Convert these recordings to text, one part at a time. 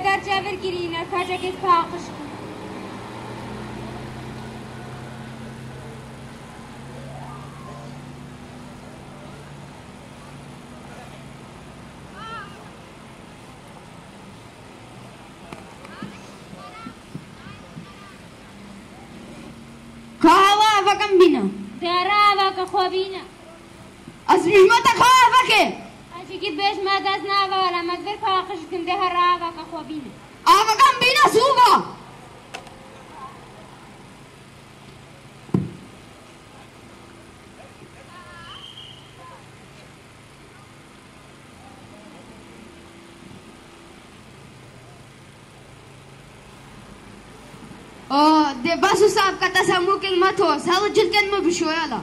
بردار جابر گرینه کجا که پاقش kahve vakam bina. دارا وکا خوابینه Az mihmata kahve ke. اجی که بیش مدد نوارم مدبر پاقش کن ده را وکا خوابینه Vakam bina suba. ده باسو صاحب کا تسمو کلمت ہو سال جلکن میں بشویا لا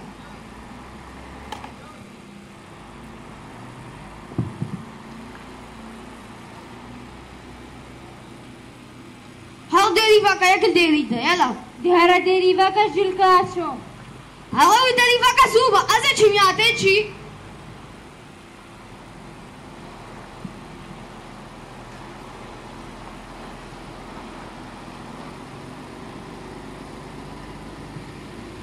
هاو دیری واقع یک دیری ده یلا دهرا دیری وکا جلکات شو هاو دیری واقع صوبا از چی میاته چی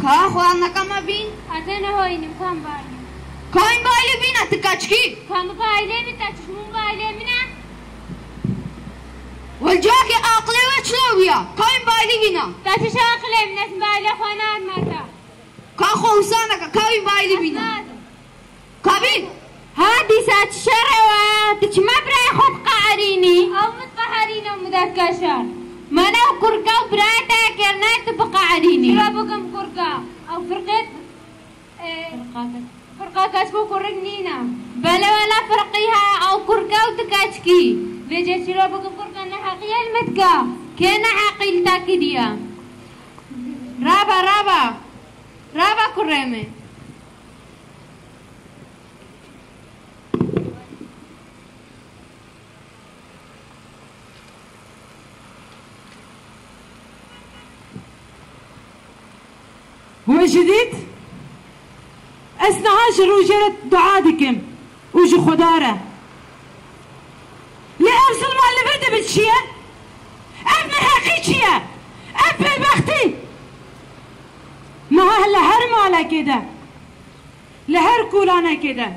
Ka خواه نکم بین اتنه هاینیم کام بایم کاین بایلی بین اتکاچکی کام بایله می تچشمون بایله می نه والجا که عقلی و چلو بیا کاین بایلی بینا تچش عقله می نسم بایله خانه ارمتا کا خوصانه که کاین بایلی بینا کابین ها دیسات شرعه تچما برای خود قعرینی او متقهرین و مدد کشار منو کرکا و براتا کرنا تبقعرینی شرا بکم کرکا او فرقت فرقا کشکو کرک نینا بله ولا فرقیها او کرکا و تکاشکی ویجه شرا بکم کرکا نحقی المتکا که نحقی تاکی دیا رابا کرمه هو جديد اسنهاش روجرة دعادكم وجو خدارة لأرسل ما اللي بده بالشيء ابن حقي شيء ابن بختي ما هلا هر مالا كده لهر كولانا كده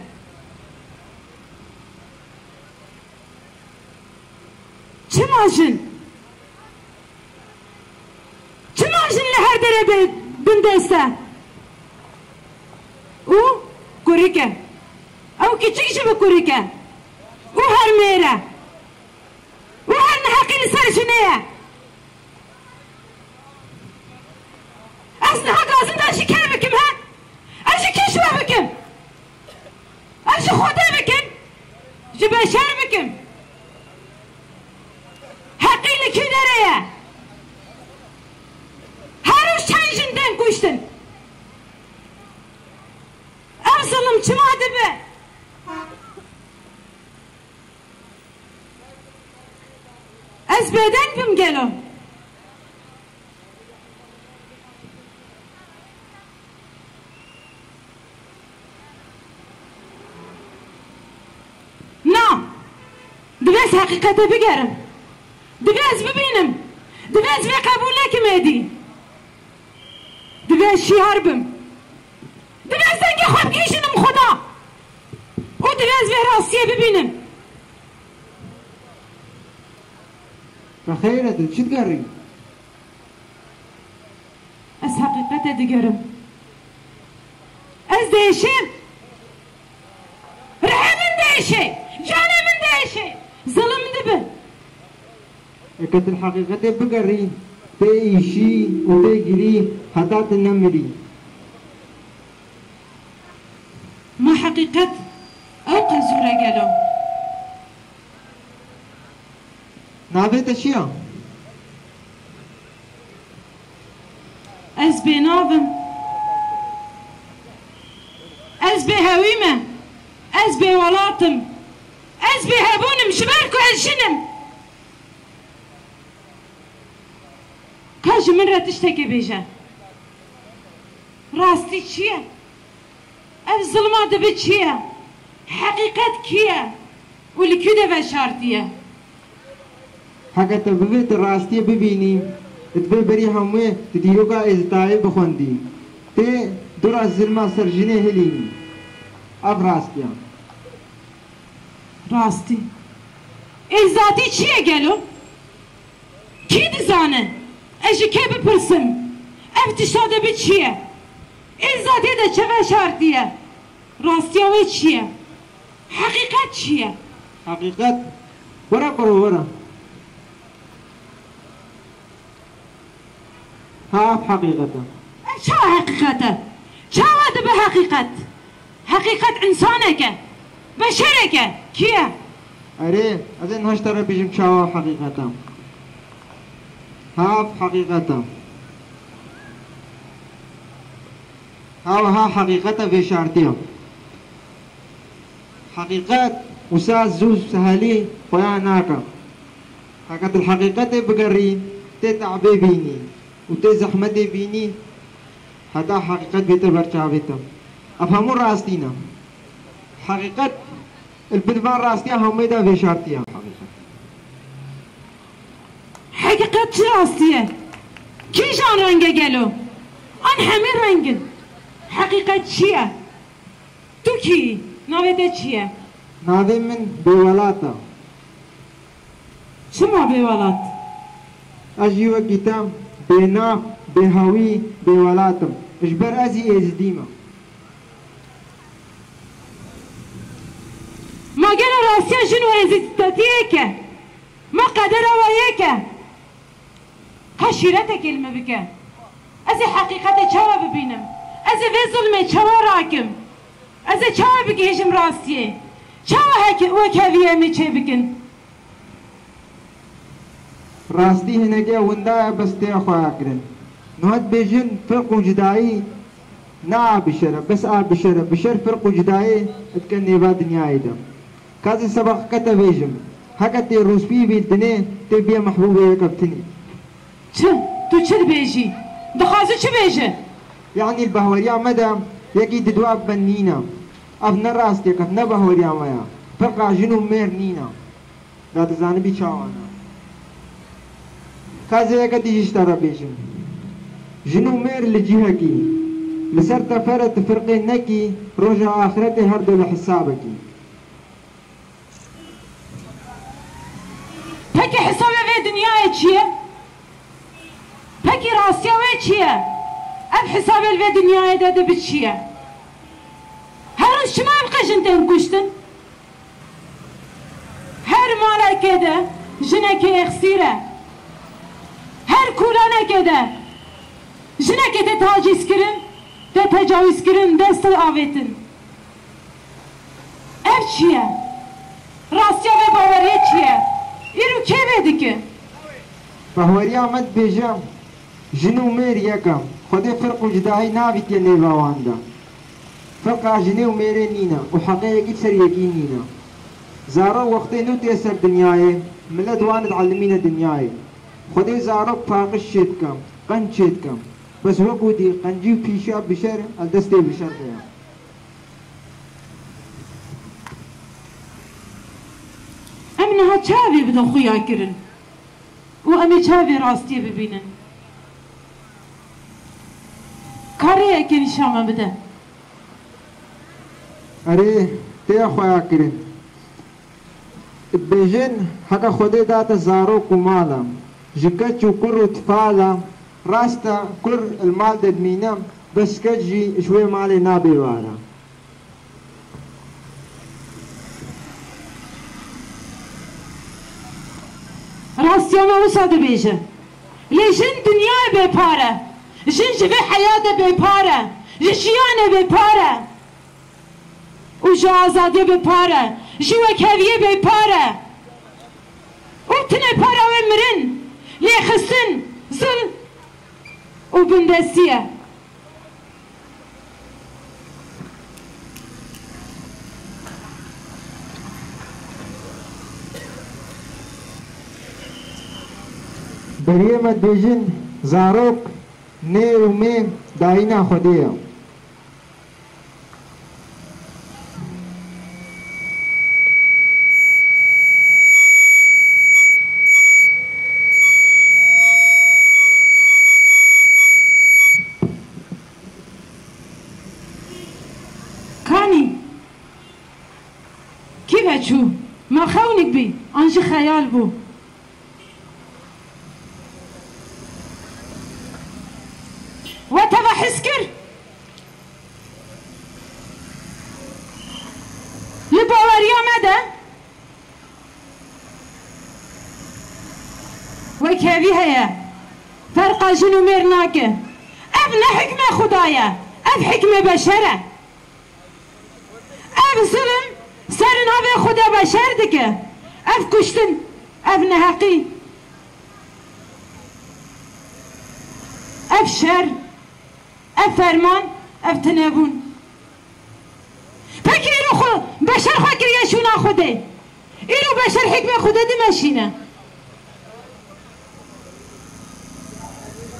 چماجن لهر دربه بندسته او کوریکه او کچیش به کوریکه او هر میره او هر نحقی سرشنه از نحق آزم داشی که بکم ها اشی کشوه بکم اشی خوده بکم جی بشر بکم حقی لکی داره چند کشتن ارسلم چه مادبه از بدن بم گلو نه دبس حقیقته بگرم دبس ببینم دبس به قبوله که میدی دبس شیار بم دبس دنگی خواب کشنم خدا او دبس به راستیه ببینم بخیره تو چی کاری؟ از حقیقت دیگرم از دیشم رحمن دیشه جانمن دیشه ظلم دبه اکت الحقیقت بگری تیشی و تیگری حتی تنمری ما حقیقت او قزوره گلو نابه چیا؟ از به نابم از به هویمه از به ولاتم از به هبونم شبرکو هلشنم کاش من را تشتکی بیجه راستی چیه؟ اف ظلمات به چیه؟ حقیقت کیه؟ ولی که ده شرطیه؟ حقا تبويت الراستي ببيني تبي بري همي تديوكا ازتاي بخوندي تي درا الزلمة سرجني هليني اب راستيا راستی ازدادی چیه گلو؟ کی دزانه؟ اجی که بپرسم افتشاده بی چیه؟ ازدادی ده چه شرطیه؟ راستیاوی چیه؟ حقیقت چیه؟ حقيقة ورا برو ورا ها حقيقة چه حقیقته؟ چه وده به حقیقت؟ حقیقت انسانه که بشره که کیه؟ اره از این هشتره بیشم شاوا حقیقتا ها حقیقتا ها حقیقتا في شارتيهم حقيقات وساس زوز سهلي ويا ناكا حقيقة الحقيقة بقرين تتعبي بيني وتزحمتي بيني حتى حقيقة بيتر برشاويتم أفهموا راستينا حقيقة البنفان راستيها هميدا في شارتيها حقیقت چه راستیه؟ کی جان رنگه گلو؟ آن همه رنگن حقیقت چیه؟ تو کی؟ ناویده چیه؟ ناوی من بولاتا شما بیوالات؟ أجيو كتاب بناف بهوي بولاتم إجبر أزي إزديمة ما گل راستیه جنو ازیستاتیه که ما قدر اوایه که خشیرت کلمه بکه از حقیقت چاوا ببینم از وی ظلمه چاوا راکم از چاوا بگیجم راستیه چاوا و کویه می چه بکن راستي هنا جا وندا بس تاخو أكرن نهاد بيجن فرق جدائي نا بشرة بس بشرة بشر فرق جدائي اتكن نيبا دنيا ايدا كازي سبق كتا بيجم هكا تي روسبي بيدني تبيا محبوبة يكبتني چه؟ تو چه بیجی؟ دخوازو چه بیجه؟ يعني البهوريا مدام يكي تدواب بنينا افنا راستي كفنا بهوريا ميا فرقا جنو مير نينا لا تزانبي چاوانا كازي يكا تيجيش ترى بيجم جنو مير لجهكي لسر تفرت فرقي نكي رجع آخرتي هردو لحسابكي پکی حساب وی دنیای چیه؟ پکی راستیا وی چیه؟ اب حساب وی دنیای داده به چیه؟ هر روز شما بقشن تنکشتن؟ هر مالکه ده جنکی اخسیره هر کولانه ده جنکی ده تاجیز کرن ده تجاوز کرن دست آویتن اب چیه؟ راستیا وی باوریه چیه؟ ایرو که بیدی که؟ بهوريا مد بيجم جنو مير يكم خدي فرق جداهي نابت يلي باواندا فرق جنو مير نينا وحقيقة سر يقين نينا زارو وقتي نو تيسر دنياي ملد واند علمينا دنياي خدي زارو فاقش شيتكم قن شيتكم بس هو بودي قنجي بيشا بشر الدستي بشر ديا امنها چاوی بدن خویا کرن و امی چاوی راستی ببینن کاری اکی نشامه بده أري تيا خويا كرين بيجن حقا خدي داتا زارو كمالا جكتشو كرو تفالا راستا كر المال دمينا بس كجي شوي مالي نابي وارا راستیانه او ساده بیشه لیشن دنیا بپاره جن جوی حیات بپاره جشیانه بپاره و جو آزادی بپاره جو کویه بپاره و تنه پاره و مرن لیخستن زل و بندسیه بريمة بيجن زاروك نير ومين داينا خديا ما چو ما خونك بي انش خيال بو وتبا حسكر لباوريا مدى وكيفي هيا فرق جنو ميرناك ابن حكمة خدايا اب حكمة بشرة اب ظلم سرن اب خدا بشر دكه اب كشتن اب نهقي اب شر اب فرمان اب تنابون فكر ایرو خو بشر خو کریه شونا خوده ایرو بشر حکم خوده دی مشینه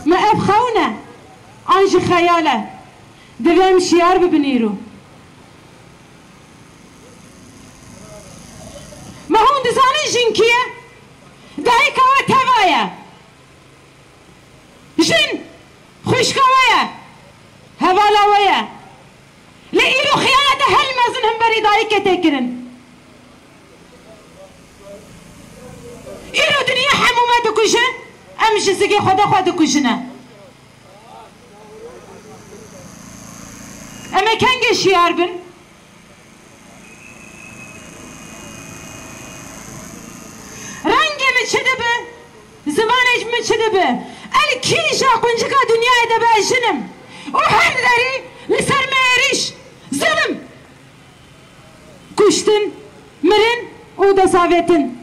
ما اب خونه آنج خیاله دویم شیار ببینیرو ما هون دزانه جنکیه دایی کوا توایه جن خوشکوایه هوالاوایه لإيرو خيانة هل مازن هم بري دايك تكرن إيرو دنيا حمومة دكوشن أمش سكي خدا دكوشنا أما كان شيار بن رنگ متشدبه زمانش متشدبه الكيشا قنجكا دنيا دبا جنم وهر داري لسر ميريش ظلم کشتن مرن او دساوتن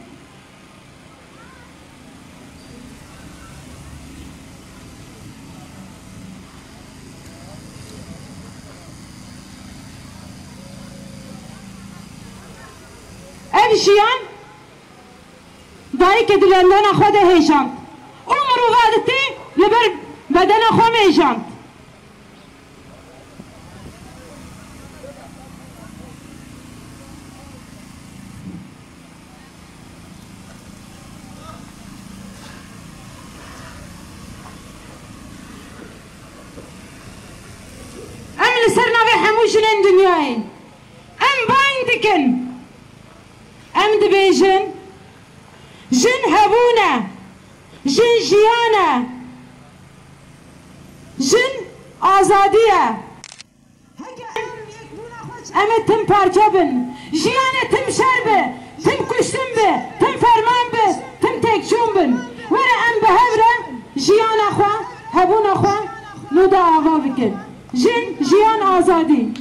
ev şiyan dayı kedilerinden xwede hêjand û mirovaditî li ber bedena xwe mêjand سرنا في حموشن دنياي ام بايدكن ام دبيجن جن هبونا جن جيانا جن آزادية ام تم پرچبن جيانا تم شربه تم كشتن به تم فرمان به تم تكشون بن ورا ام بهبره جيانا خوا هبونا خوا نودا آوا بكن جن جیان آزادی